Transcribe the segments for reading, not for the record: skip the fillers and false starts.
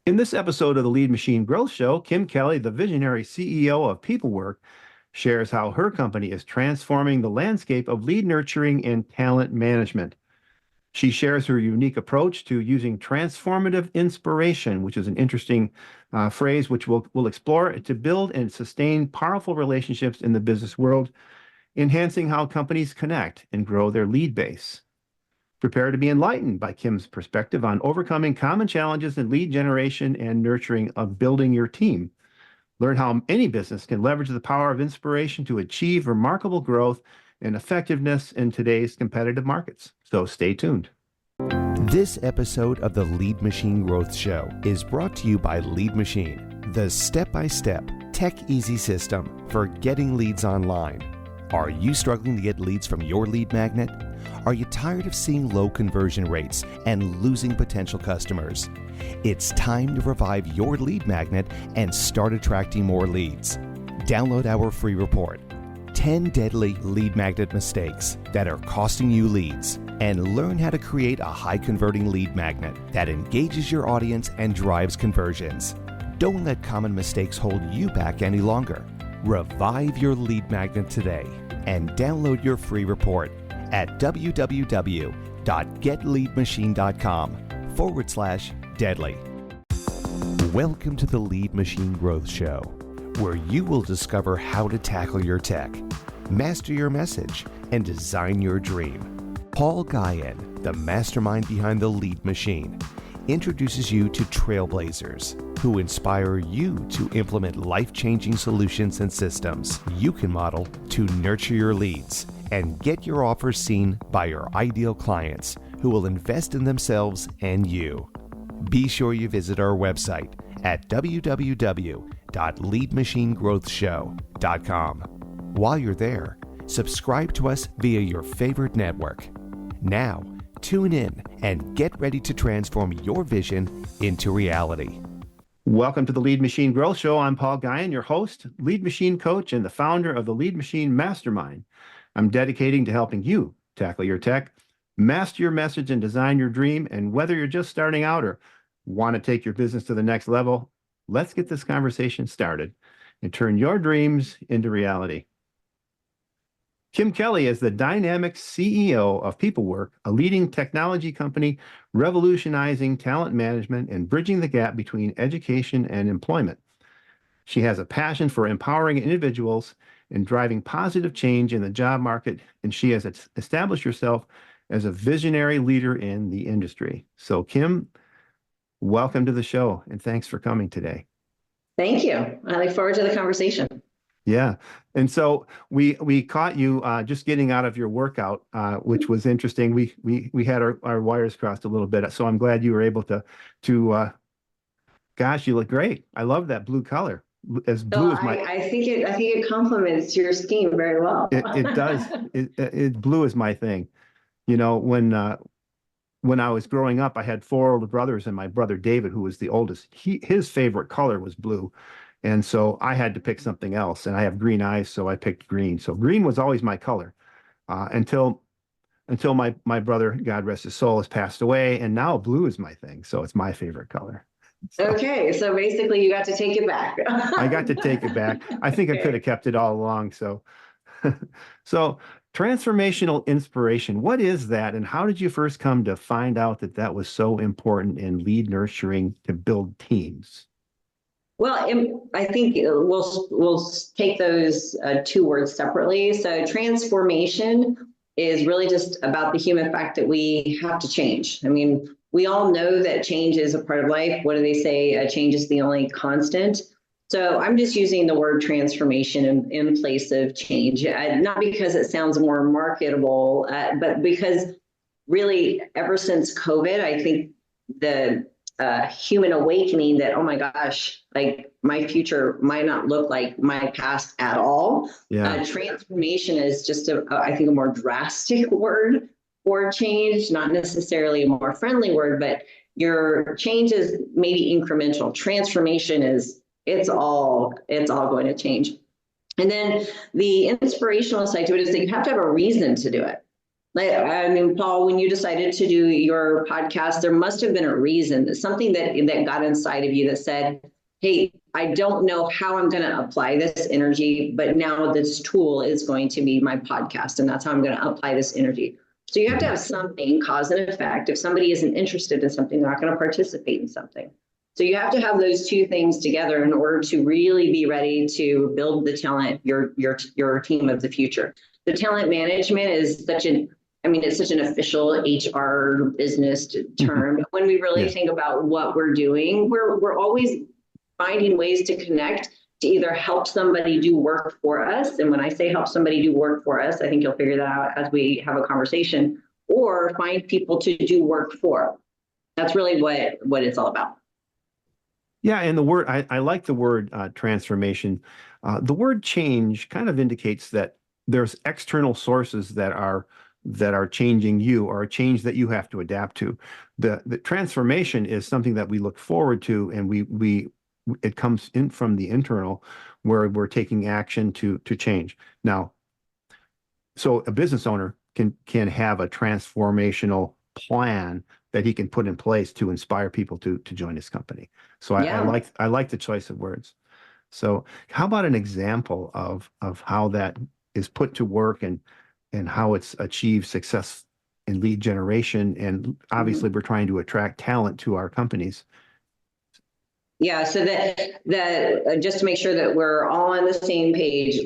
In this episode of the Lead Machine Growth Show, Kim Kelley, the visionary CEO of Pepelwerk, shares how her company is transforming the landscape of lead nurturing and talent management. She shares her unique approach to using transformative inspiration, which is an interesting phrase which we'll explore to build and sustain powerful relationships in the business world, enhancing how companies connect and grow their lead base. Prepare to be enlightened by Kim's perspective on overcoming common challenges in lead generation and nurturing of building your team. Learn how any business can leverage the power of inspiration to achieve remarkable growth and effectiveness in today's competitive markets. So stay tuned. This episode of the Lead Machine Growth Show is brought to you by Lead Machine, the step-by-step, tech-easy system for getting leads online. Are you struggling to get leads from your lead magnet? Are you tired of seeing low conversion rates and losing potential customers? It's time to revive your lead magnet and start attracting more leads. Download our free report, 10 Deadly Lead Magnet Mistakes That Are Costing You Leads, and learn how to create a high-converting lead magnet that engages your audience and drives conversions. Don't let common mistakes hold you back any longer. Revive your lead magnet today and download your free report at www.getleadmachine.com/deadly. Welcome to the Lead Machine Growth Show, where you will discover how to tackle your tech, master your message, and design your dream. Paul Guyan, the mastermind behind the Lead Machine, introduces you to trailblazers who inspire you to implement life-changing solutions and systems you can model to nurture your leads and get your offers seen by your ideal clients who will invest in themselves and you. Be sure you visit our website at www.leadmachinegrowthshow.com. While you're there, subscribe to us via your favorite network. Now, tune in and get ready to transform your vision into reality. Welcome to the Lead Machine Growth Show. I'm Paul Guyan, your host, lead machine coach, and the founder of the Lead Machine Mastermind. I'm dedicating to helping you tackle your tech, master your message, and design your dream. And whether you're just starting out or want to take your business to the next level, let's get this conversation started and turn your dreams into reality. Kim Kelley is the dynamic CEO of Pepelwerk, a leading technology company revolutionizing talent management and bridging the gap between education and employment. She has a passion for empowering individuals and driving positive change in the job market, and she has established herself as a visionary leader in the industry. So, Kim, welcome to the show, and thanks for coming today. Thank you. I look forward to the conversation. Yeah. And so we caught you just getting out of your workout, which was interesting. We had our wires crossed a little bit. So I'm glad you were able to gosh, you look great. I love that blue color. As blue as my I think it complements your scheme very well. It does. Blue is my thing. You know, when I was growing up, I had 4 older brothers, and my brother David, who was the oldest, his favorite color was blue. And so I had to pick something else, and I have green eyes, so I picked green. So green was always my color until my brother, God rest his soul, has passed away, and now blue is my thing. So it's my favorite color. So, okay, so basically you got to take it back. I got to take it back. I think I could have kept it all along. So, so transformational inspiration, what is that, and how did you first come to find out that that was so important in lead nurturing to build teams? Well, I think we'll take those 2 words separately. So transformation is really just about the human fact that we have to change. I mean, we all know that change is a part of life. What do they say? Change is the only constant. So I'm just using the word transformation in place of change, not because it sounds more marketable, but because really ever since COVID, I think the human awakening that, oh my gosh, like my future might not look like my past at all. Yeah. Transformation is just I think a more drastic word for change, not necessarily a more friendly word, but your change is maybe incremental. Transformation is it's all going to change. And then the inspirational side to it is that you have to have a reason to do it. I mean, Paul, when you decided to do your podcast, there must have been a reason, something that got inside of you that said, hey, I don't know how I'm going to apply this energy, but now this tool is going to be my podcast, and that's how I'm going to apply this energy. So you have to have something, cause and effect. If somebody isn't interested in something, they're not going to participate in something. So you have to have those two things together in order to really be ready to build the talent, your team of the future. The talent management is it's such an official HR business term. But when we really think about what we're doing, we're always finding ways to connect to either help somebody do work for us. And when I say help somebody do work for us, I think you'll figure that out as we have a conversation, or find people to do work for. That's really what it's all about. Yeah, and the word, I like the word transformation. The word change kind of indicates that there's external sources that are changing you, or a change that you have to adapt to. The transformation is something that we look forward to, and it comes in from the internal, where we're taking action to change. Now, so a business owner can have a transformational plan that he can put in place to inspire people to join his company. So I like the choice of words. So how about an example of how that is put to work, and how it's achieved success in lead generation? And obviously we're trying to attract talent to our companies. Yeah, so that just to make sure that we're all on the same page,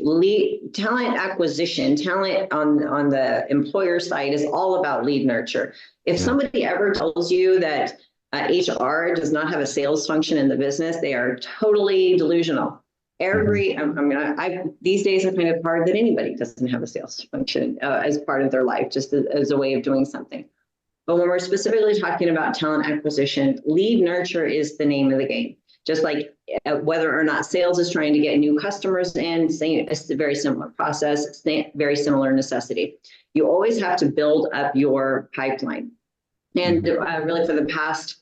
talent acquisition, talent on the employer side is all about lead nurture. If somebody ever tells you that HR does not have a sales function in the business, they are totally delusional. These days I find it hard that anybody doesn't have a sales function as part of their life, just as a way of doing something. But when we're specifically talking about talent acquisition, lead nurture is the name of the game. Just like whether or not sales is trying to get new customers in, it's a very similar process, very similar necessity. You always have to build up your pipeline. And really for the past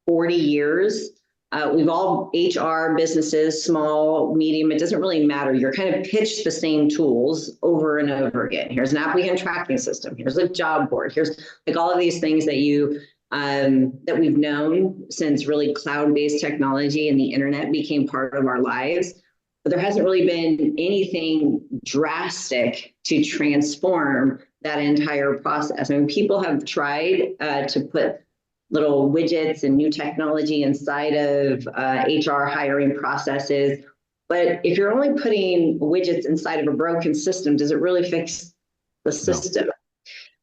40 years, we've all HR businesses, small, medium, it doesn't really matter. You're kind of pitched the same tools over and over again. Here's an applicant tracking system. Here's a job board. Here's like all of these things that that we've known since really cloud-based technology and the internet became part of our lives. But there hasn't really been anything drastic to transform that entire process. I mean, people have tried to put little widgets and new technology inside of HR hiring processes. But if you're only putting widgets inside of a broken system, does it really fix the system?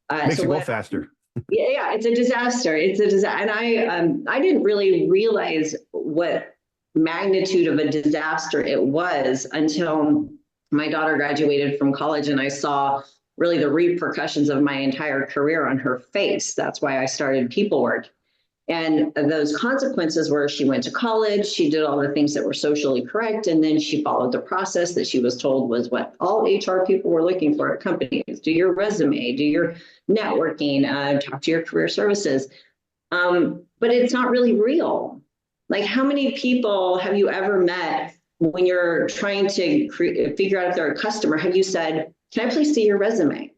No. Makes it go faster. Yeah, it's a disaster. It's a disaster. And I didn't really realize what magnitude of a disaster it was until my daughter graduated from college, and I saw really the repercussions of my entire career on her face. That's why I started Pepelwerk. And those consequences were she went to college, she did all the things that were socially correct, and then she followed the process that she was told was what all HR people were looking for at companies. Do your resume, do your networking, talk to your career services. But it's not really real. Like, how many people have you ever met when you're trying to figure out if they're a customer? Have you said, can I please see your resume?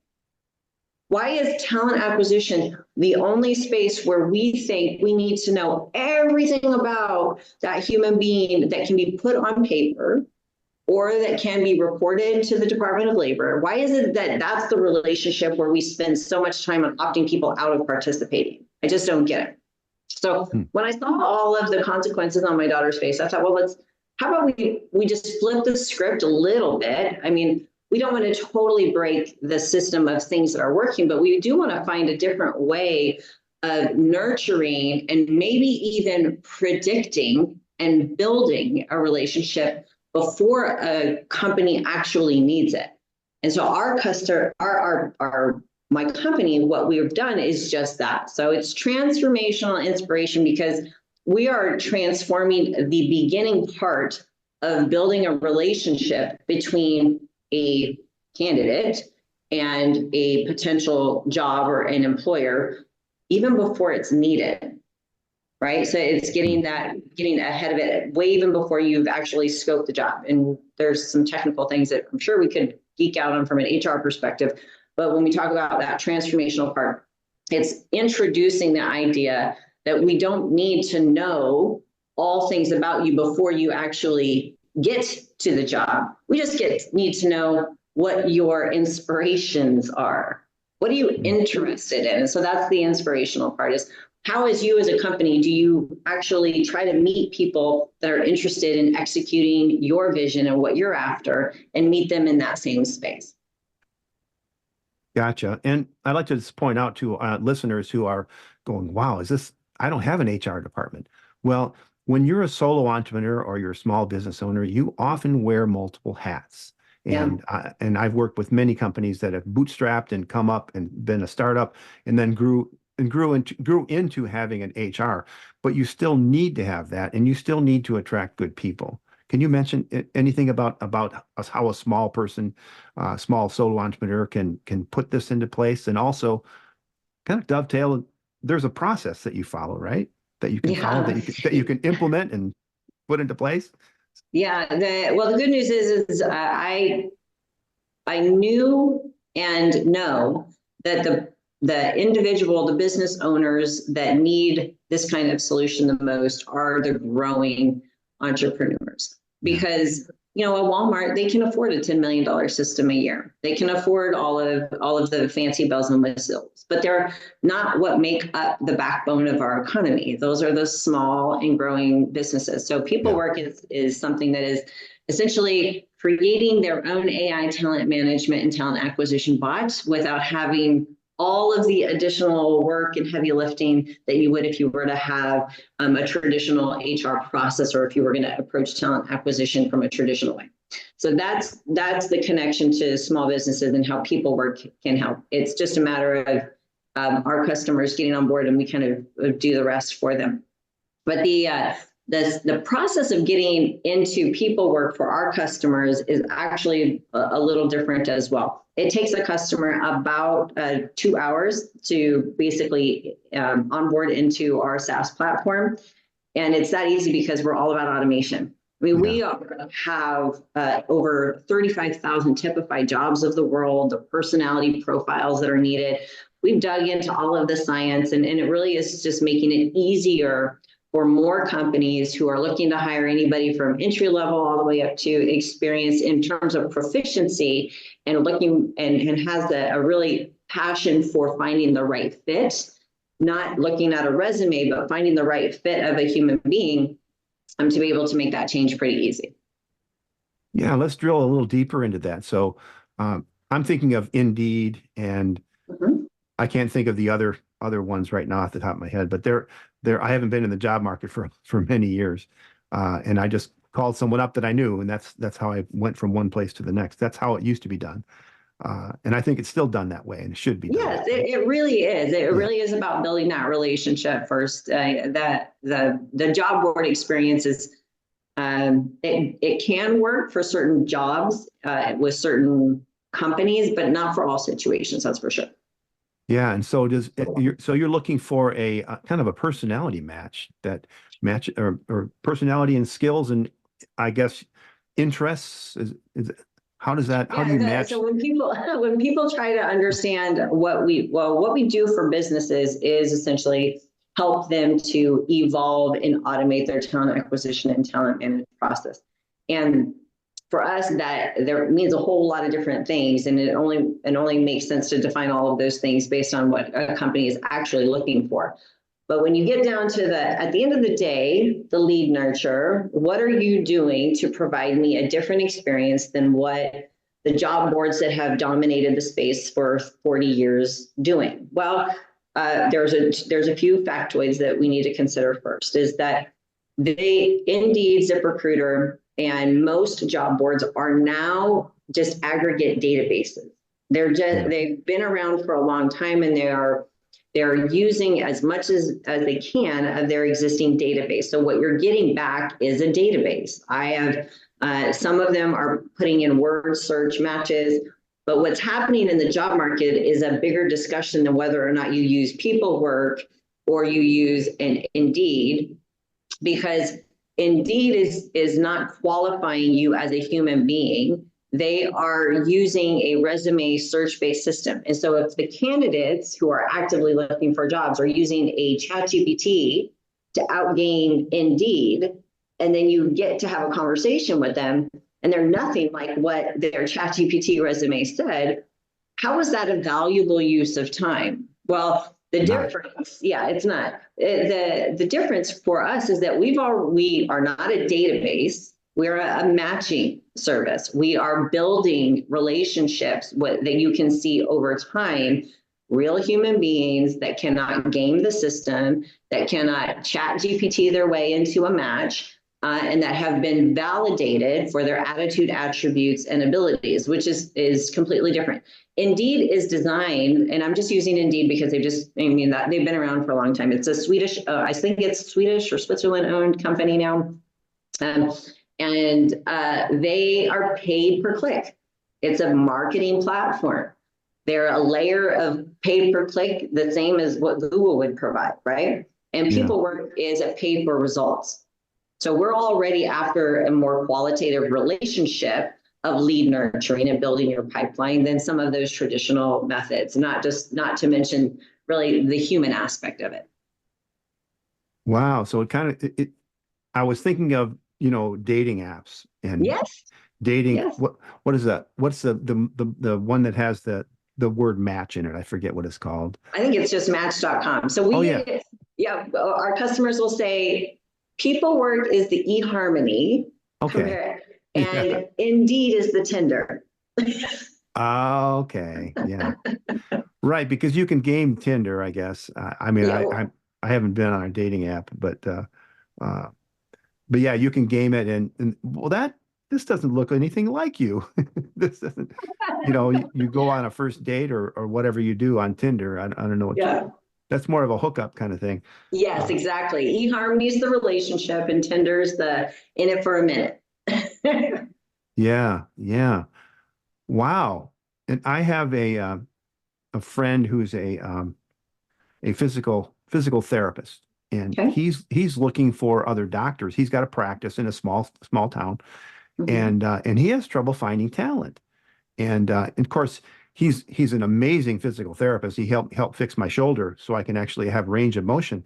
Why is talent acquisition the only space where we think we need to know everything about that human being that can be put on paper or that can be reported to the Department of Labor? Why is it that that's the relationship where we spend so much time on opting people out of participating? I just don't get it. So when I saw all of the consequences on my daughter's face, I thought, well, how about we just flip the script a little bit? I mean, we don't want to totally break the system of things that are working, but we do want to find a different way of nurturing and maybe even predicting and building a relationship before a company actually needs it. And so my company, what we've done is just that. So it's transformational inspiration because we are transforming the beginning part of building a relationship between a candidate and a potential job or an employer, even before it's needed, right? So it's getting ahead of it way even before you've actually scoped the job. And there's some technical things that I'm sure we could geek out on from an HR perspective, But when we talk about that transformational part, it's introducing the idea that we don't need to know all things about you before you actually get to the job. We just need to know what your inspirations are. What are you interested in? So that's the inspirational part, is how, as you as a company, do you actually try to meet people that are interested in executing your vision and what you're after, and meet them in that same space? Gotcha. And I'd like to just point out to listeners who are going, wow, I don't have an HR department. Well, when you're a solo entrepreneur or you're a small business owner, you often wear multiple hats. And I've worked with many companies that have bootstrapped and come up and been a startup and then grew into having an HR, but you still need to have that, and you still need to attract good people. Can you mention anything about how a small person, small solo entrepreneur can put this into place, and also kind of dovetail? There's a process that you follow, right? That you can follow, that you can implement and put into place. Yeah. The good news is I knew and know that the business owners that need this kind of solution the most are the growing entrepreneurs. Because, a Walmart, they can afford a $10 million system a year. They can afford all of the fancy bells and whistles, but they're not what make up the backbone of our economy. Those are the small and growing businesses. So Pepelwerk is something that is essentially creating their own AI talent management and talent acquisition bots without having all of the additional work and heavy lifting that you would if you were to have a traditional HR process, or if you were going to approach talent acquisition from a traditional way. So that's the connection to small businesses and how Pepelwerk can help. It's just a matter of our customers getting on board, and we kind of do the rest for them. But the process of getting into Pepelwerk for our customers is actually a little different as well. It takes a customer about 2 hours to basically onboard into our SaaS platform. And it's that easy because we're all about automation. I mean, we have over 35,000 typified jobs of the world, the personality profiles that are needed. We've dug into all of the science, and it really is just making it easier for more companies who are looking to hire anybody from entry level all the way up to experience in terms of proficiency, and looking and has a really passion for finding the right fit, not looking at a resume, but finding the right fit of a human being, to be able to make that change pretty easy. Yeah, let's drill a little deeper into that. So I'm thinking of Indeed, and I can't think of the other ones right now off the top of my head, but I haven't been in the job market for many years. And I just called someone up that I knew, and that's how I went from one place to the next. That's how it used to be done. And I think it's still done that way, and it should be done. Yes, it really is. It really is about building that relationship first. The job board experience is, it can work for certain jobs with certain companies, but not for all situations. That's for sure. Yeah, and so you're looking for a kind of a personality match or personality and skills, and I guess interests. How do you match? So when people try to understand what we do for businesses is essentially help them to evolve and automate their talent acquisition and talent management process. And for us, that there means a whole lot of different things, and it only makes sense to define all of those things based on what a company is actually looking for. But when you get down to at the end of the day, the lead nurture, what are you doing to provide me a different experience than what the job boards that have dominated the space for 40 years doing? Well, there's a few factoids that we need to consider. First is that Indeed, ZipRecruiter, and most job boards are now just aggregate databases. They've been around for a long time, and they're using as much as they can of their existing database. So what you're getting back is a database. I have some of them are putting in word search matches, but what's happening in the job market is a bigger discussion than whether or not you use Pepelwerk or you use an Indeed, because Indeed is not qualifying you as a human being. they are using a resume search-based system. And so if the candidates who are actively looking for jobs are using a ChatGPT to outgain Indeed, and then you get to have a conversation with them, and they're nothing like what their ChatGPT resume said, how is that a valuable use of time? Well, the difference, it's not. The difference for us is that we are not a database. We're a matching service. We are building relationships that you can see over time, real human beings that cannot game the system, that cannot chat GPT their way into a match, and that have been validated for their attitude, attributes, and abilities, which is completely different. Indeed is designed, and I'm just using Indeed because they've been around for a long time. It's a Swedish, I think it's Swedish or Switzerland-owned company now. And they are paid per click. It's a marketing platform. They're a layer of paid per click, the same as what Google would provide, right? And Pepelwerk is a paid for results. So we're already after a more qualitative relationship of lead nurturing and building your pipeline than some of those traditional methods, not to mention really the human aspect of it. Wow. So I was thinking of, dating apps and dating. Yes. What is that? What's the one that has the word match in it? I forget what it's called. I think it's just match.com. So our customers will say Pepelwerk is the eHarmony. Okay. And Indeed is the Tinder. Okay. Yeah. Right. Because you can game Tinder, I guess. I haven't been on a dating app, but yeah, you can game it and well, this doesn't look anything like you. This doesn't, you go on a first date or whatever you do on Tinder. I don't know what. That's more of a hookup kind of thing. Yes, exactly. eHarmony is the relationship and Tinder's the in it for a minute. Yeah. Wow. And I have a friend who's a physical therapist, and he's looking for other doctors. He's got a practice in a small town, and he has trouble finding talent. And of course, he's an amazing physical therapist. He helped fix my shoulder so I can actually have range of motion,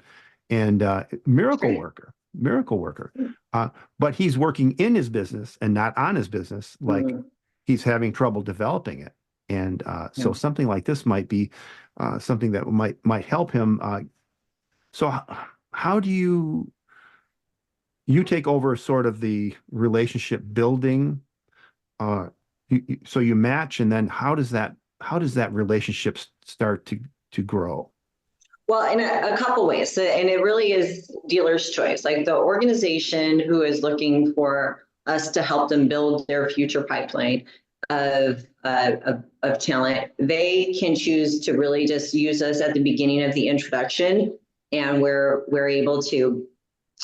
and miracle worker. But he's working in his business and not on his business. Like he's having trouble developing it. And so something like this might be something that might help him. So how do you take over sort of the relationship building? So you match, and then how does that relationship start to grow? Well, in a couple ways. And it really is dealer's choice. Like the organization who is looking for us to help them build their future pipeline of talent, they can choose to really just use us at the beginning of the introduction. And we're able to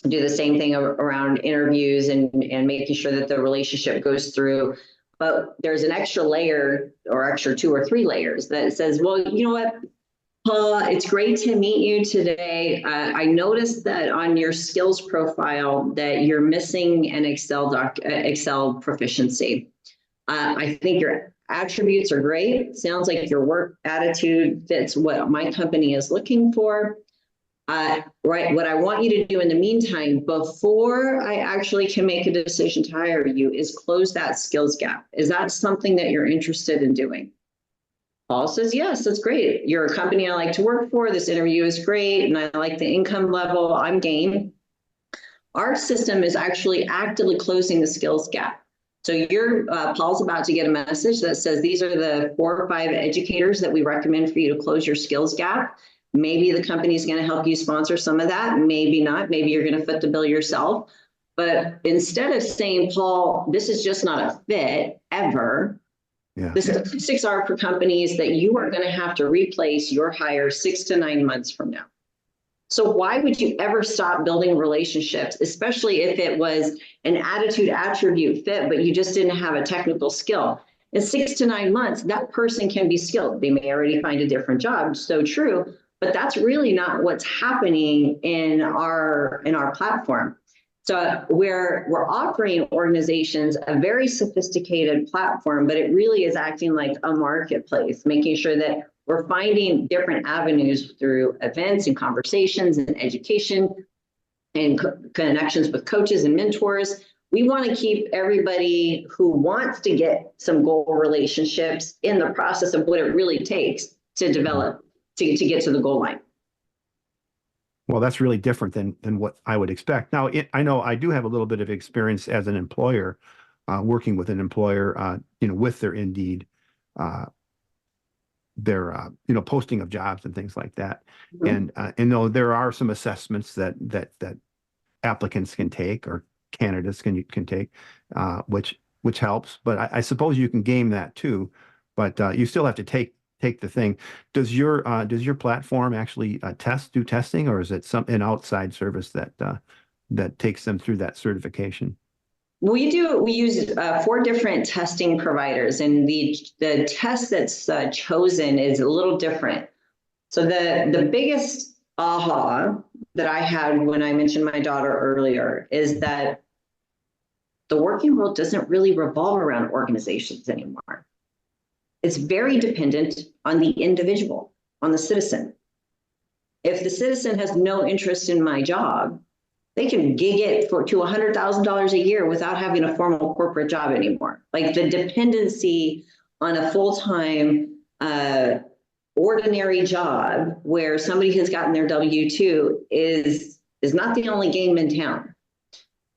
do the same thing around interviews and making sure that the relationship goes through. But there's an extra layer or extra 2 or 3 layers that says, well, you know what, Paul, it's great to meet you today. I noticed that on your skills profile that you're missing an Excel proficiency. I think your attributes are great. Sounds like your work attitude fits what my company is looking for. Right. What I want you to do in the meantime, before I actually can make a decision to hire you, is close that skills gap. Is that something that you're interested in doing? Paul says, yes, that's great. You're a company I like to work for. This interview is great. And I like the income level. I'm game. Our system is actually actively closing the skills gap. So Paul's about to get a message that says, these are the 4 or 5 educators that we recommend for you to close your skills gap. Maybe the company is going to help you sponsor some of that. Maybe not. Maybe you're going to foot the bill yourself. But instead of saying, Paul, this is just not a fit ever, the statistics are for companies that you are going to have to replace your hire 6 to 9 months from now. So why would you ever stop building relationships, especially if it was an attitude attribute fit, but you just didn't have a technical skill? In 6 to 9 months, that person can be skilled. They may already find a different job. So true. But that's really not what's happening in our platform. So we're offering organizations a very sophisticated platform, but it really is acting like a marketplace, making sure that we're finding different avenues through events and conversations and education and connections with coaches and mentors. We want to keep everybody who wants to get some goal relationships in the process of what it really takes to develop, to get to the goal line. Well, that's really different than what I would expect. Now, I know I do have a little bit of experience as an employer, working with an employer, with their Indeed, their posting of jobs and things like that. Mm-hmm. And though there are some assessments that applicants can take or candidates can take, which helps. But I suppose you can game that too. But you still have to take the thing. Does your platform actually do testing, or is it an outside service that takes them through that certification? We use 4 different testing providers, and the test that's chosen is a little different. So the biggest aha that I had when I mentioned my daughter earlier is that the working world doesn't really revolve around organizations anymore. It's very dependent on the individual, on the citizen. If the citizen has no interest in my job, they can gig it to $100,000 a year without having a formal corporate job anymore. Like, the dependency on a full-time ordinary job where somebody has gotten their W-2 is not the only game in town.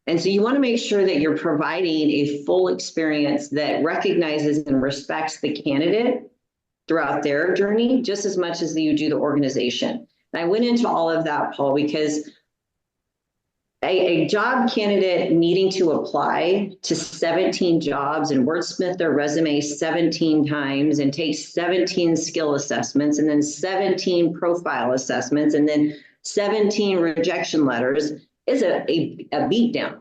And so you want to make sure that you're providing a full experience that recognizes and respects the candidate throughout their journey just as much as you do the organization. And I went into all of that, Paul, because a job candidate needing to apply to 17 jobs and wordsmith their resume 17 times and take 17 skill assessments and then 17 profile assessments and then 17 rejection letters is a beatdown.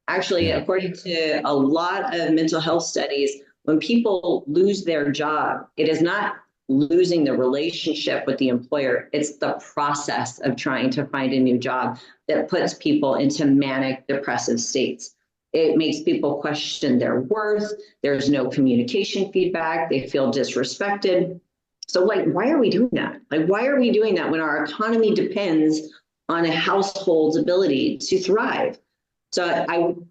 Actually, according to a lot of mental health studies, when people lose their job, it is not losing the relationship with the employer. It's the process of trying to find a new job that puts people into manic depressive states. It makes people question their worth. There's no communication feedback. They feel disrespected. So why are we doing that? Why are we doing that when our economy depends on a household's ability to thrive? So I'm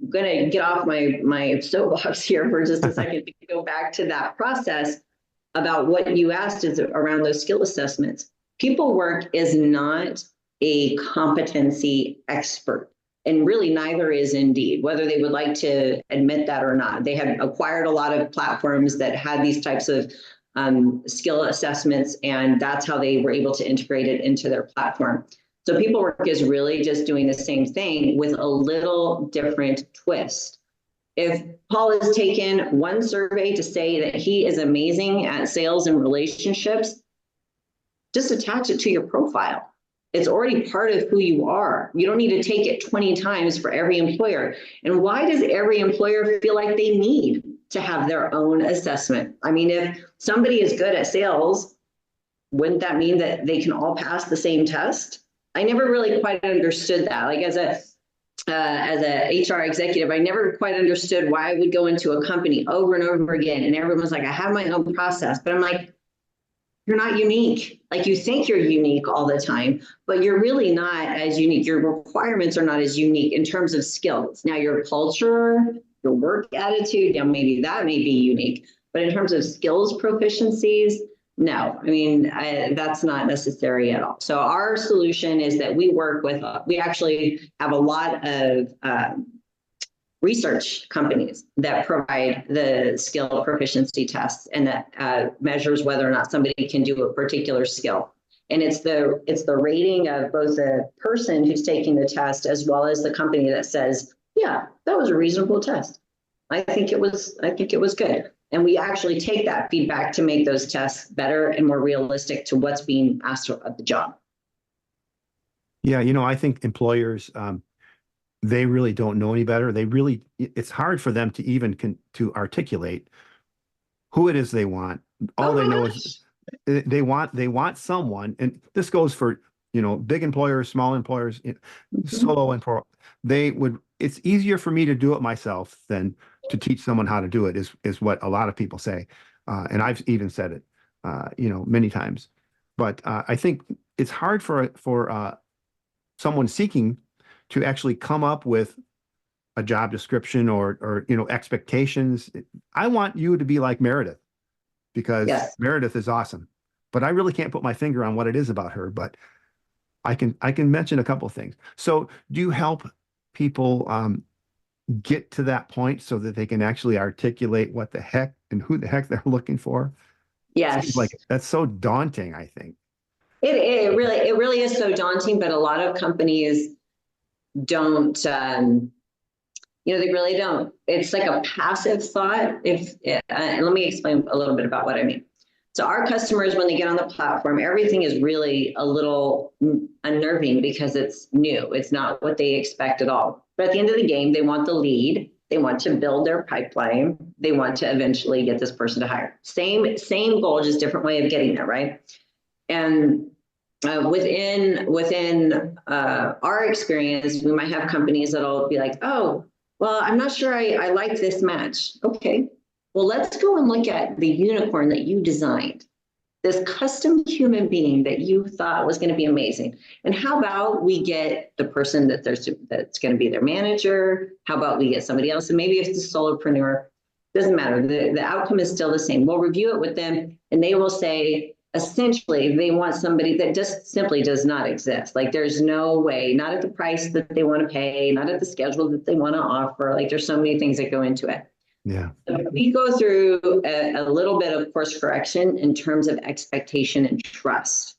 going to get off my soapbox here for just a second to go back to that process about what you asked is around those skill assessments. Pepelwerk is not a competency expert, and really neither is Indeed, whether they would like to admit that or not. They have acquired a lot of platforms that had these types of skill assessments, and that's how they were able to integrate it into their platform. So Pepelwerk is really just doing the same thing with a little different twist. If Paul has taken one survey to say that he is amazing at sales and relationships, just attach it to your profile. It's already part of who you are. You don't need to take it 20 times for every employer. And why does every employer feel like they need to have their own assessment? I mean, if somebody is good at sales, wouldn't that mean that they can all pass the same test? I never really quite understood that. Like, as a HR executive, I never quite understood why I would go into a company over and over again, and everyone was like, I have my own process. But I'm like, you're not unique. Like, you think you're unique all the time, but you're really not as unique. Your requirements are not as unique in terms of skills. Now, your culture, your work attitude, maybe that may be unique. But in terms of skills proficiencies, no, I mean, that's not necessary at all. So our solution is that we work with, we actually have a lot of research companies that provide the skill proficiency tests and that measures whether or not somebody can do a particular skill. And it's the rating of both the person who's taking the test as well as the company that says, yeah, that was a reasonable test. I think it was good. And we actually take that feedback to make those tests better and more realistic to what's being asked of the job. Yeah, I think employers, they really don't know any better. It's hard for them to even to articulate who it is they want. All they know is they want someone, and this goes for, big employers, small employers, solo it's easier for me to do it myself than to teach someone how to do it is what a lot of people say. And I've even said it, many times. But I think it's hard for someone seeking to actually come up with a job description or expectations. I want you to be like Meredith because Yes. Meredith is awesome, but I really can't put my finger on what it is about her, but I can mention a couple of things. So do you help people get to that point so that they can actually articulate what the heck and who the heck they're looking for? Yes. Seems like that's so daunting, I think. It really is so daunting, but a lot of companies don't, they really don't. It's like a passive thought. And let me explain a little bit about what I mean. So our customers, when they get on the platform, everything is really a little unnerving because it's new. It's not what they expect at all. But at the end of the game, they want the lead. They want to build their pipeline. They want to eventually get this person to hire. Same goal, just different way of getting there, right? And within our experience, we might have companies that'll be like, oh, well, I'm not sure I like this match. Okay, well, let's go and look at the unicorn that you designed, this custom human being that you thought was going to be amazing. And how about we get the person that's going to be their manager? How about we get somebody else? And maybe if it's a solopreneur, doesn't matter. The outcome is still the same. We'll review it with them, and they will say, essentially, they want somebody that just simply does not exist. Like there's no way, not at the price that they want to pay, not at the schedule that they want to offer. Like there's so many things that go into it. Yeah. We go through a little bit of course correction in terms of expectation and trust.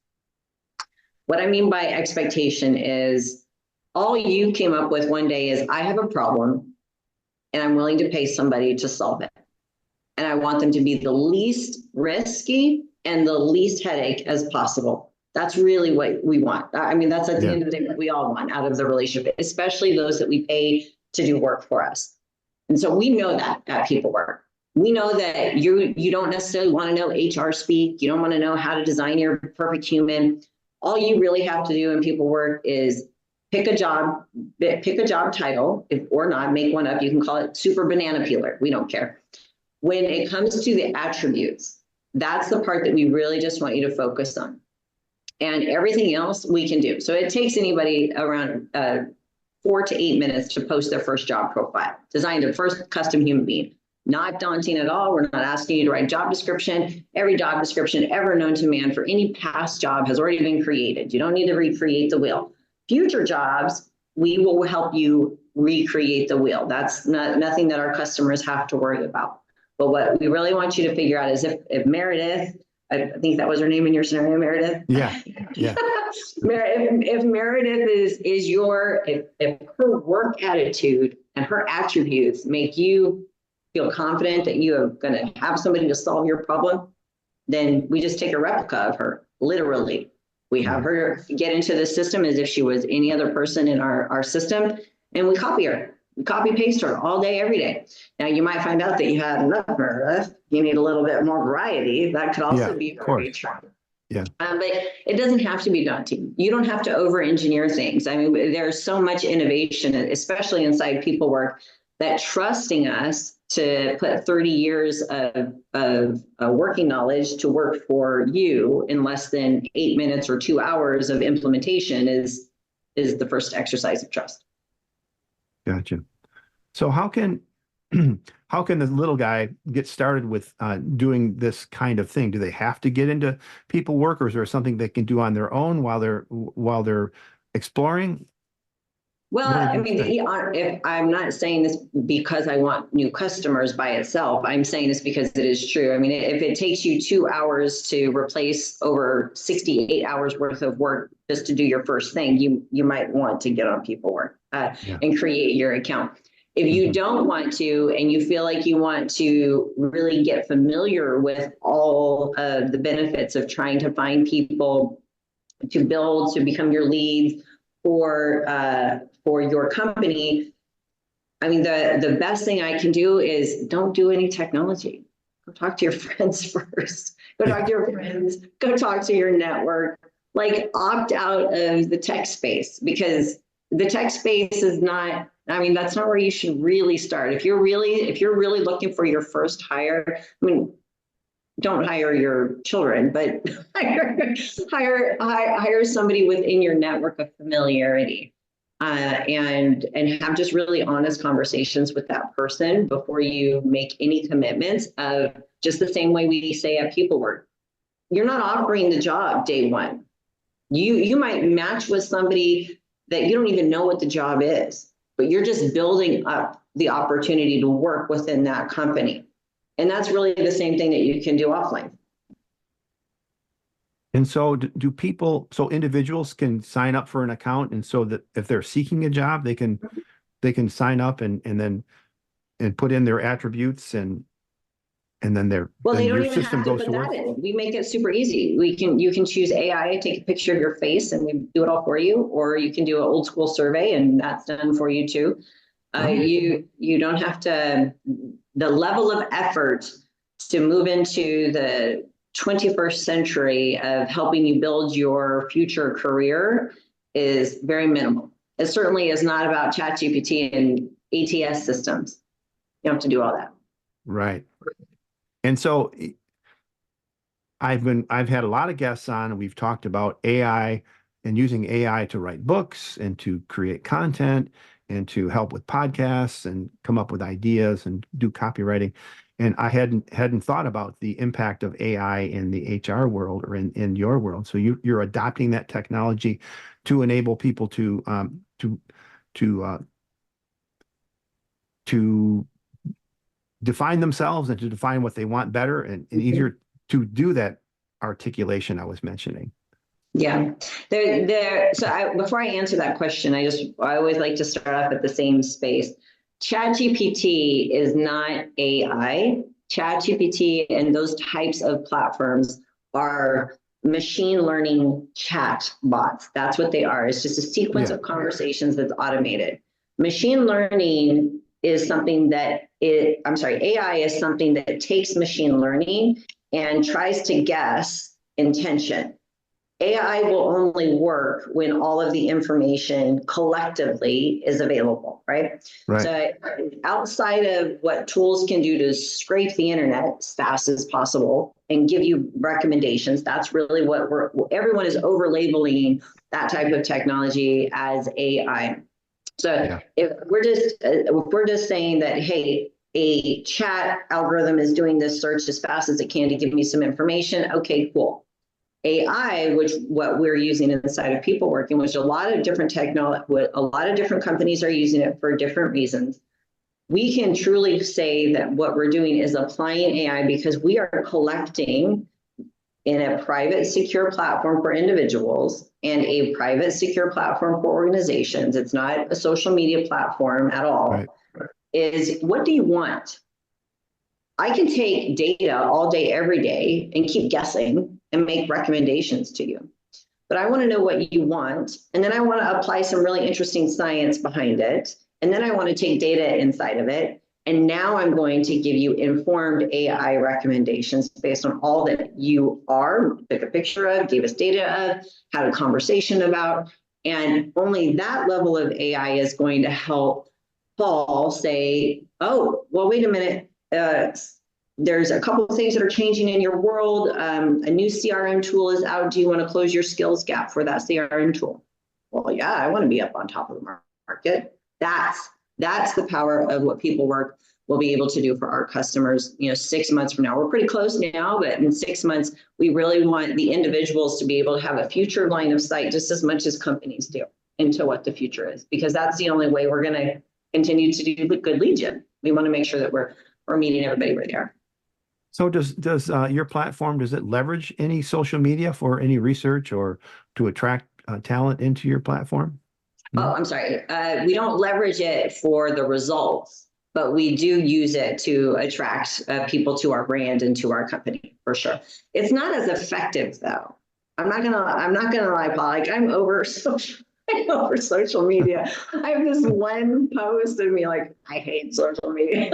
What I mean by expectation is all you came up with one day is, I have a problem and I'm willing to pay somebody to solve it. And I want them to be the least risky and the least headache as possible. That's really what we want. I mean, that's at the end of the day what we all want out of the relationship, especially those that we pay to do work for us. And so we know that at Pepelwerk. We know that you don't necessarily want to know HR speak. You don't want to know how to design your perfect human. All you really have to do in Pepelwerk is pick a job title, or not, make one up. You can call it super banana peeler. We don't care. When it comes to the attributes, that's the part that we really just want you to focus on. And everything else we can do. So it takes anybody around 4 to 8 minutes to post their first job profile, design their first custom human being. Not daunting at all. We're not asking you to write job description. Every job description ever known to man for any past job has already been created. You don't need to recreate the wheel. Future jobs, we will help you recreate the wheel. That's nothing that our customers have to worry about. But what we really want you to figure out is if Meredith, I think that was her name in your scenario, Meredith. Yeah. If Meredith if her work attitude and her attributes make you feel confident that you are going to have somebody to solve your problem, then we just take a replica of her, literally. We have her get into the system as if she was any other person in our system, and we copy her. We copy paste her all day, every day. Now, you might find out that you had enough of her. You need a little bit more variety. That could also be very true. Yeah. But it doesn't have to be daunting. You don't have to over-engineer things. I mean, there's so much innovation, especially inside Pepelwerk, that trusting us to put 30 years of working knowledge to work for you in less than 8 minutes or 2 hours of implementation is the first exercise of trust. Gotcha. So how can the little guy get started with doing this kind of thing? Do they have to get into Pepelwerk, or is there something they can do on their own while they're exploring? Well, I mean, if I'm not saying this because I want new customers by itself, I'm saying this because it is true. I mean, if it takes you 2 hours to replace over 68 hours worth of work just to do your first thing, you might want to get on Pepelwerk and create your account. If you don't want to, and you feel like you want to really get familiar with all of the benefits of trying to find people to build, to become your leads, for your company, I mean, the best thing I can do is don't do any technology. Go talk to your friends first. Go talk to your friends. Go talk to your network. Like, opt out of the tech space, because the tech space is not, I mean, that's not where you should really start. If you're really looking for your first hire, I mean, don't hire your children, but hire somebody within your network of familiarity, and have just really honest conversations with that person before you make any commitments. Of just the same way we say at Pepelwerk, you're not offering the job day one. You might match with somebody that you don't even know what the job is, but you're just building up the opportunity to work within that company. And that's really the same thing that you can do offline. And so so individuals can sign up for an account, and so that if they're seeking a job, they can sign up and then put in their attributes, and then well, they don't your even system have to goes put to that work. in. We make it super easy. You can choose AI, take a picture of your face, and we do it all for you, or you can do an old school survey, and that's done for you too. You don't have to. The level of effort to move into the 21st century of helping you build your future career is very minimal. It certainly is not about ChatGPT and ATS systems. You don't have to do all that. Right. And so I've had a lot of guests on, and we've talked about AI and using AI to write books and to create content and to help with podcasts and come up with ideas and do copywriting. And I hadn't thought about the impact of AI in the HR world or in your world. So you're adopting that technology to enable people to define themselves and to define what they want better and easier to do that articulation I was mentioning. Yeah, before I answer that question, I always like to start off at the same space. ChatGPT is not AI. ChatGPT and those types of platforms are machine learning chat bots. That's what they are. It's just a sequence of conversations that's automated. Machine learning is something that AI is something that takes machine learning and tries to guess intention. AI will only work when all of the information collectively is available, right? So outside of what tools can do to scrape the internet as fast as possible and give you recommendations, that's really what everyone is over labeling that type of technology as AI. So if we're just saying that, hey, a chat algorithm is doing this search as fast as it can to give me some information, okay, cool. AI, what we're using inside of Pepelwerk, in which a lot of different companies are using it for different reasons. We can truly say that what we're doing is applying AI because we are collecting in a private, secure platform for individuals and a private, secure platform for organizations. It's not a social media platform at all. Is what do you want? I can take data all day, every day, and keep guessing and make recommendations to you. But I want to know what you want. And then I want to apply some really interesting science behind it. And then I want to take data inside of it. And now I'm going to give you informed AI recommendations based on all that you took a picture of, gave us data of, had a conversation about. And only that level of AI is going to help Paul say, oh, well, wait a minute. There's a couple of things that are changing in your world. A new CRM tool is out. Do you want to close your skills gap for that CRM tool? Well, yeah, I want to be up on top of the market. That's the power of what Pepelwerk will be able to do for our customers. 6 months from now, we're pretty close now, but in 6 months, we really want the individuals to be able to have a future line of sight just as much as companies do into what the future is, because that's the only way we're going to continue to do good lead gen. We want to make sure that we're meeting everybody where they are. So does your platform, does it leverage any social media for any research or to attract talent into your platform? No? Oh, I'm sorry. We don't leverage it for the results, but we do use it to attract people to our brand and to our company for sure. It's not as effective though. I'm not gonna lie, Paul. Like I'm over social media. I have this one post of me like, I hate social media.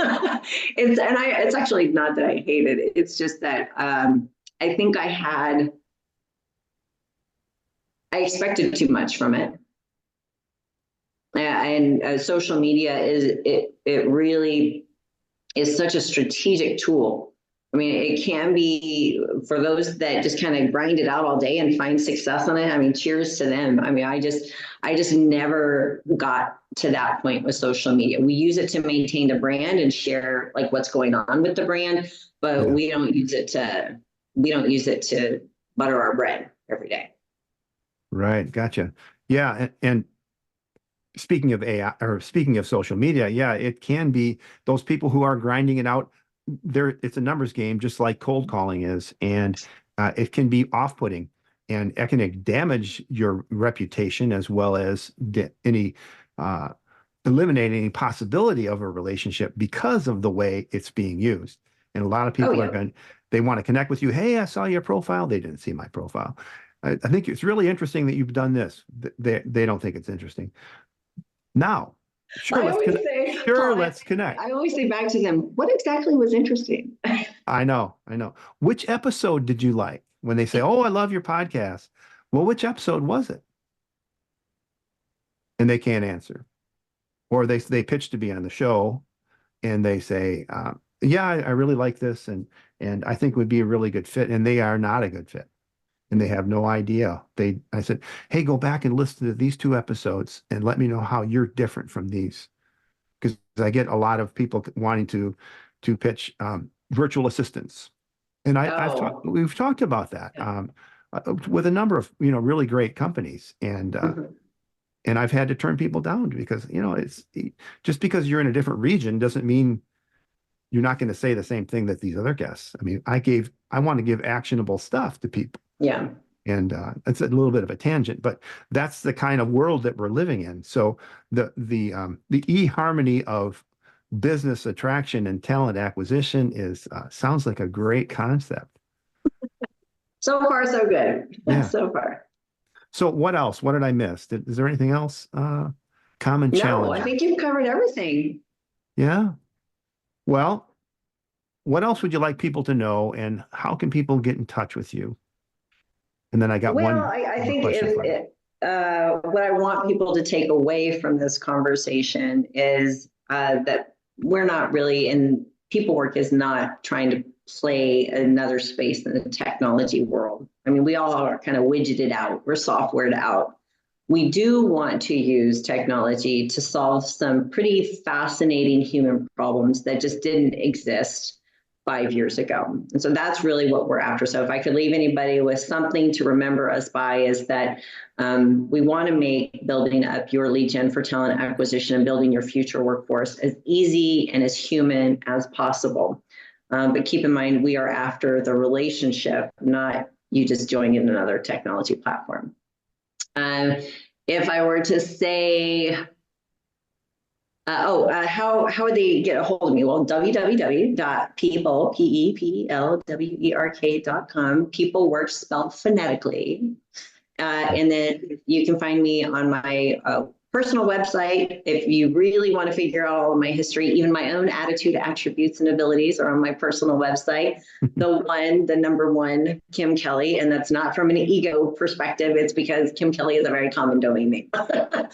It's actually not that I hate it. It's just that I think I expected too much from it. And social media it really is such a strategic tool. I mean, it can be for those that just kind of grind it out all day and find success on it. I mean, cheers to them. I mean, I just never got to that point with social media. We use it to maintain the brand and share like what's going on with the brand, but we don't use it to butter our bread every day. Right. Gotcha. Yeah. And speaking of AI, or speaking of social media, yeah, it can be those people who are grinding it out. It's a numbers game, just like cold calling is, and it can be off-putting, and it can damage your reputation as well as eliminate any possibility of a relationship because of the way it's being used. And a lot of people they want to connect with you. Hey, I saw your profile. They didn't see my profile. I think it's really interesting that you've done this. They don't think it's interesting. Now, let's connect. I always say back to them, what exactly was interesting? I know. Which episode did you like? When they say, oh, I love your podcast. Well, which episode was it? And they can't answer. Or they pitch to be on the show and they say, yeah, I really like this. And I think would be a really good fit. And they are not a good fit. And they have no idea. I said, hey, go back and listen to these 2 episodes and let me know how you're different from these. Because I get a lot of people wanting to pitch virtual assistants. And we've talked about that with a number of, really great companies. And and I've had to turn people down because, it's just because you're in a different region doesn't mean you're not going to say the same thing that these other guests. I mean, I want to give actionable stuff to people. Yeah. And it's a little bit of a tangent, but that's the kind of world that we're living in. So the eHarmony of business attraction and talent acquisition sounds like a great concept. So far, so good. Yeah. So far. So what else? What did I miss? Is there anything else? Common challenge? No, I think you've covered everything. Yeah. Well, what else would you like people to know, and how can people get in touch with you? And then I got one. Well, I think what I want people to take away from this conversation is that we're not really Pepelwerk is not trying to play another space in the technology world. I mean, we all are kind of widgeted out. We're softwared out. We do want to use technology to solve some pretty fascinating human problems that just didn't exist 5 years ago. And so that's really what we're after. So if I could leave anybody with something to remember us by, is that we want to make building up your lead gen for talent acquisition and building your future workforce as easy and as human as possible. But keep in mind, we are after the relationship, not you just joining another technology platform. If I were to say, how would they get a hold of me? Well, www.pepelwerk.com. Pepelwerk spelled phonetically. And then you can find me on my personal website. If you really want to figure out all of my history, even my own attitude, attributes, and abilities are on my personal website. The number one, Kim Kelley. And that's not from an ego perspective. It's because Kim Kelley is a very common domain name.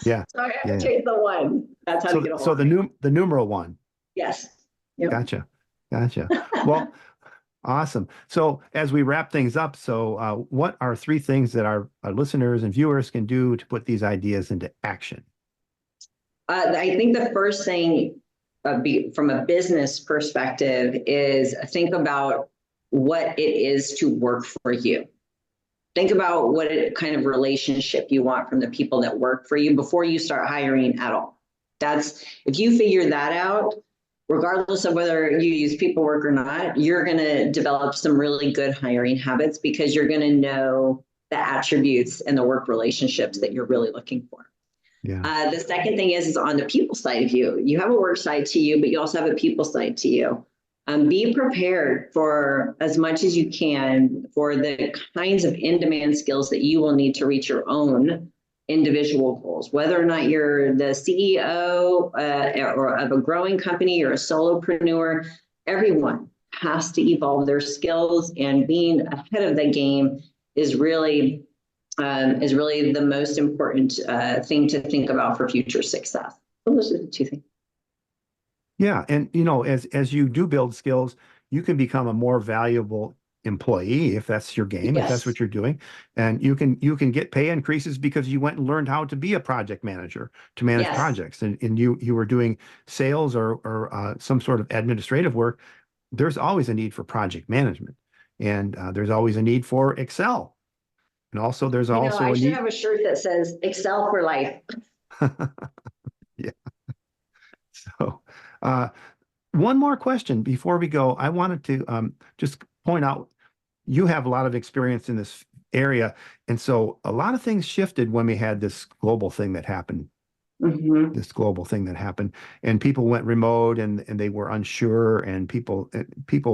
Yeah. So I have to change the one. That's how to get a hold of me. The numeral 1. Yes. Yep. Gotcha. Well, awesome. So as we wrap things up, what are 3 things that our listeners and viewers can do to put these ideas into action? I think the first thing from a business perspective is think about what it is to work for you. Think about what kind of relationship you want from the people that work for you before you start hiring at all. If you figure that out, regardless of whether you use Pepelwerk or not, you're going to develop some really good hiring habits because you're going to know the attributes and the work relationships that you're really looking for. Yeah. The second thing is on the people side of you. You have a work side to you, but you also have a people side to you. Be prepared for as much as you can for the kinds of in-demand skills that you will need to reach your own individual goals. Whether or not you're the CEO or of a growing company, you're a solopreneur, everyone has to evolve their skills, and being ahead of the game is really is really the most important thing to think about for future success. Those are the two things. Yeah, and as you do build skills, you can become a more valuable employee if that's your game, if that's Yes. what you're doing, and you can get pay increases because you went and learned how to be a project manager to manage Yes. projects, and you were doing sales or some sort of administrative work. There's always a need for project management, and there's always a need for Excel, and also there's I also a should need. have a shirt that says Excel for life. Yeah. So, uh, one more question before we go. I wanted to just point out you have a lot of experience in this area. And so a lot of things shifted when we had Mm-hmm. this global thing that happened, and people went remote and they were unsure, and people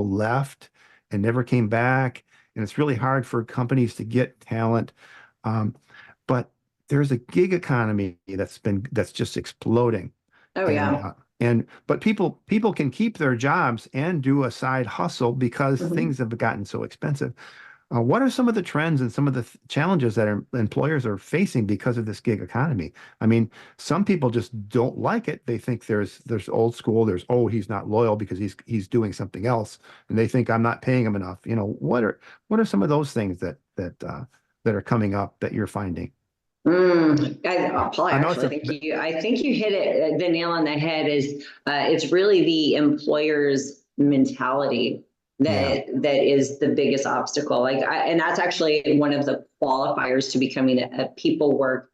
left and never came back. And it's really hard for companies to get talent. Um, but there's a gig economy that's just exploding. Oh, And yeah. but people can keep their jobs and do a side hustle because Mhm. things have gotten so expensive. What are some of the trends and some of the challenges that employers are facing because of this gig economy? I mean, some people just don't like it. They think there's old school. There's, oh, he's not loyal because he's doing something else, and they think I'm not paying him enough. What are some of those things that are coming up that you're finding? Paul, I know it's actually, I think you hit it the nail on the head. Is it's really the employer's mentality yeah. that is the biggest obstacle. And that's actually one of the qualifiers to becoming a people work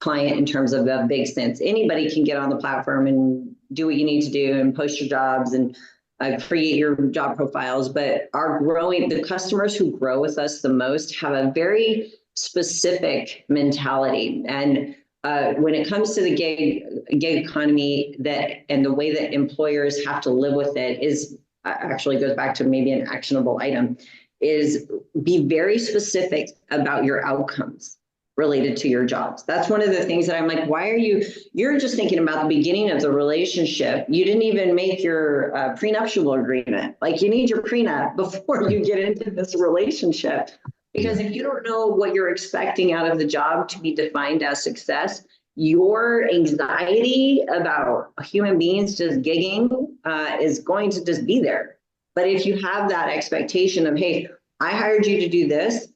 client in terms of a big sense. Anybody can get on the platform and do what you need to do and post your jobs and create your job profiles. But the customers who grow with us the most have a very specific mentality. And when it comes to the gig economy, and the way that employers have to live with it is actually goes back to maybe an actionable item, is be very specific about your outcomes related to your jobs. That's one of the things that I'm like, you're just thinking about the beginning of the relationship. You didn't even make your prenuptial agreement. Like, you need your prenup before you get into this relationship. Because Yeah. if you don't know what you're expecting out of the job to be defined as success, your anxiety about human beings just gigging is going to just be there. But if you have that expectation of, hey, I hired you to do this,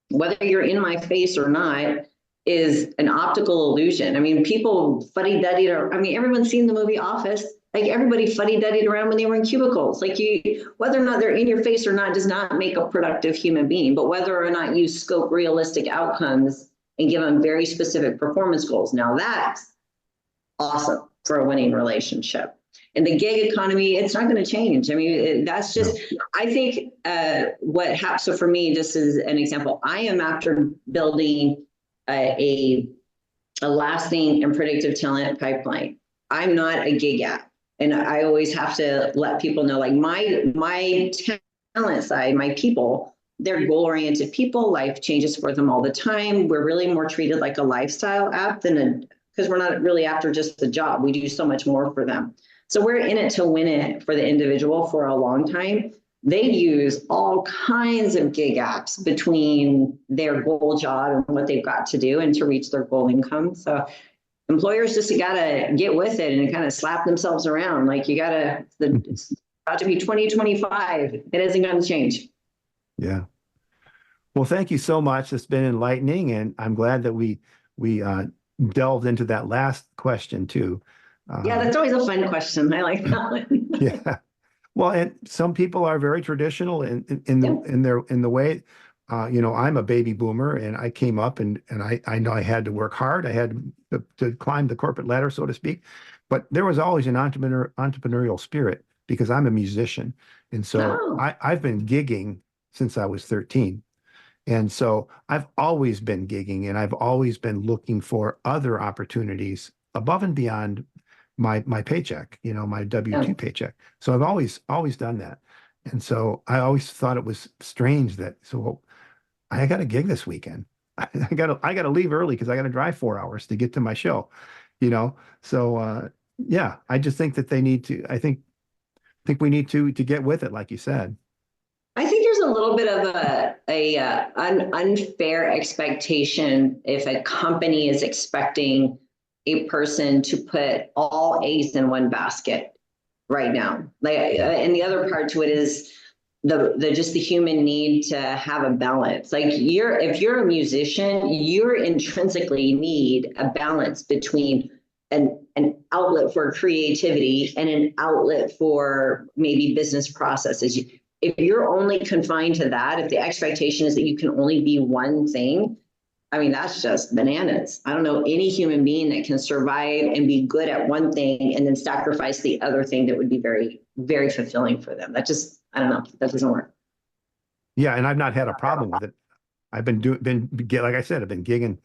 whether you're in my face or not, is an optical illusion. I mean, people fuddy-duddied, everyone's seen the movie Office. Like, everybody fuddy-duddied around when they were in cubicles. Like, whether or not they're in your face or not does not make a productive human being, but whether or not you scope realistic outcomes and give them very specific performance goals. Now that's awesome for a winning relationship. And the gig economy, it's not going to change. I mean, that's just, No. I think what happens. So for me, just as an example, I am after building a lasting and predictive talent pipeline. I'm not a gig app. And I always have to let people know, like, my talent side, my people, they're goal-oriented people. Life changes for them all the time. We're really more treated like a lifestyle app because we're not really after just the job. We do so much more for them. So we're in it to win it for the individual for a long time. They use all kinds of gig apps between their goal job and what they've got to do and to reach their goal income. So employers just got to get with it and kind of slap themselves around. Like, it's about to be 2025. It isn't going to change. Yeah. Well, thank you so much. It's been enlightening, and I'm glad that we delved into that last question too. Yeah, that's always a fun question. I like that one. Yeah. Well, and some people are very traditional in the way. I'm a baby boomer, and I came up and I know I had to work hard. I had to climb the corporate ladder, so to speak. But there was always an entrepreneurial spirit because I'm a musician, and so No. I've been gigging since I was 13. And so I've always been gigging, and I've always been looking for other opportunities above and beyond my paycheck, my W-2 Yeah. paycheck. So I've always done that. And so I always thought it was strange so I got a gig this weekend. I gotta leave early because I gotta drive 4 hours to get to my show, you know. So yeah, I just think that they need to, I think we need to get with it, like you said. I think there's a little bit of an unfair expectation if a company is expecting a person to put all eggs in one basket right now. And the other part to it is just the human need to have a balance. Like if you're a musician, you're intrinsically need a balance between an outlet for creativity and an outlet for maybe business processes. If you're only confined to that, if the expectation is that you can only be one thing, I mean, that's just bananas. I don't know any human being that can survive and be good at one thing and then sacrifice the other thing that would be very, very fulfilling for them. That just, I don't know, that doesn't work. Yeah, and I've not had a problem with it. I've been like I said, I've been gigging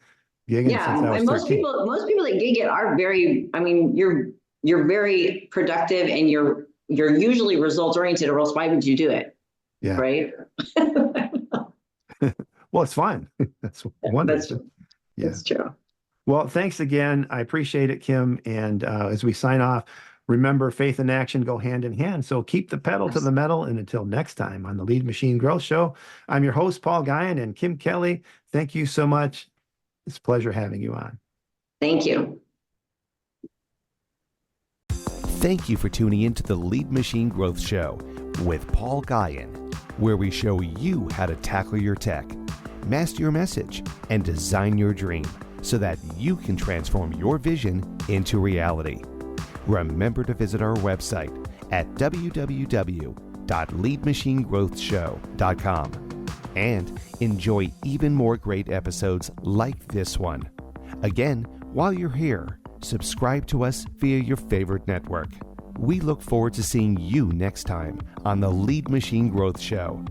since I was and most 13. people that gig it are very, I mean, you're very productive and you're usually results oriented, or else why would you do it? Yeah. Right. Well, it's fun. That's wonderful. That's true. Well, thanks again. I appreciate it, Kim. And as we sign off, remember, faith and action go hand in hand. So keep the pedal to the metal. And until next time on the Lead Machine Growth Show, I'm your host, Paul Guyon, and Kim Kelley. Thank you so much. It's a pleasure having you on. Thank you. Thank you for tuning in to the Lead Machine Growth Show with Paul Guyon, where we show you how to tackle your tech, master your message, and design your dream so that you can transform your vision into reality. Remember to visit our website at www.leadmachinegrowthshow.com and enjoy even more great episodes like this one. Again, while you're here, subscribe to us via your favorite network. We look forward to seeing you next time on the Lead Machine Growth Show.